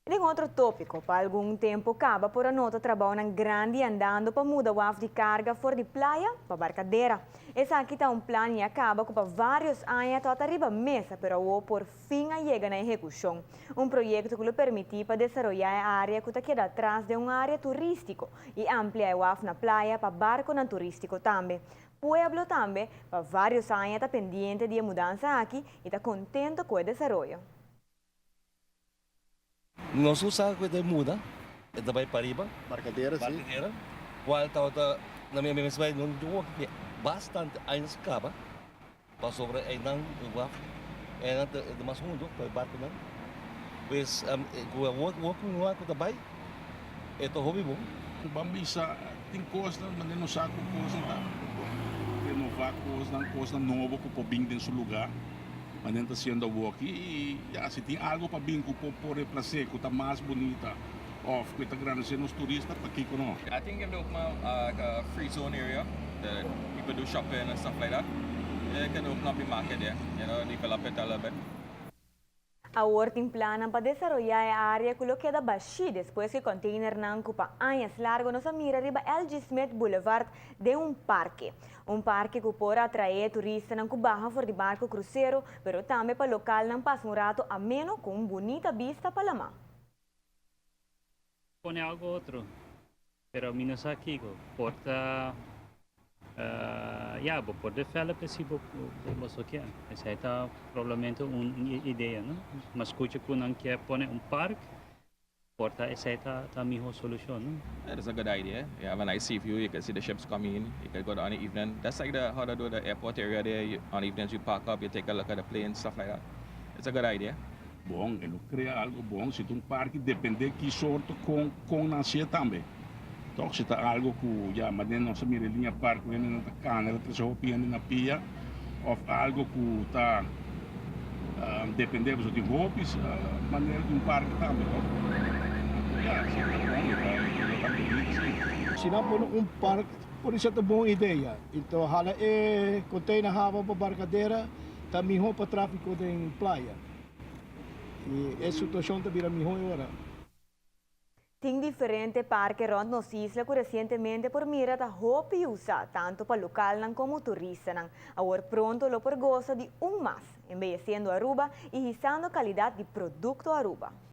E em outro tópico, para algum tempo acaba por a nota trabalho em grande andando para mudar o de carga fora de praia para barcadeira. Essa aqui está um plano e acaba com vários anos até arriba mesa, pero o por fim a chega na execução. Um projeto que lhe permite para desenvolver a área que está queda atrás de uma área turística e ampliar o na praia para barco na turístico também. Pueblo também, para vários anos está pendente de mudança aqui e está contente com o desenvolvimento. Nós usamos coisa muda, é da para riba, Barcadeira, sim. barcadeira. Qual está na minha mesma cidade, não deu bastante anos acaba, para sobre aí não o af, é de mais fundo para barco não. Pois o work também é to hobby bom. Bambisa tem coisa, mas não sabe coisa tá. Renovar coisa nova para vir dentro do lugar. Mas não está sendo work e se tem algo para vir para reemplaçar, que está mais bonita, ou que está grande ser nos turistas para aqui não. I think if they open up a Freezone area that people do shopping and stuff like that, they can open up the market there, develop it a little bit. A Horta plana para desenvolver a área que queda baixa depois que o container não ocupa anos largo nos mira riba LG Smith Boulevard de parque. Parque que pode atrair turistas não barra fora de barco cruzeiro, pero também para local não passa rato ameno com bonita vista para mar. Pone algo outro, pero menos aqui, porta por develop se você quer. Essa é provavelmente uma ideia, não? Mas escute que não quer pôr parque, porta essa é a melhor solução, não? That is a good idea. You have a nice sea view. You can see the ships come in. You can go down in the evening. That's like how they do the airport area there. On evenings you park up, you take a look at the planes, stuff like that. It's a good idea. Bom, ele cria algo bom. Se tem parque depende que sorte com nascer também. Então, se está algo que já mas não se mira linha parque, não está cana, ela está hopiando na pia, ou algo que está dependendo de hobbies, maneira de parque também. Se não for parque, por isso é uma boa ideia. Então, hala é container hava para barcadeira, está melhor para tráfego em praia. E essa situação está virando melhor agora. Tem diferente parque rond nos islas que recentemente por mira da hopi usa tanto para local como turista. Agora pronto lo por goza de mais, embellecendo Aruba e risando a qualidade de produto Aruba.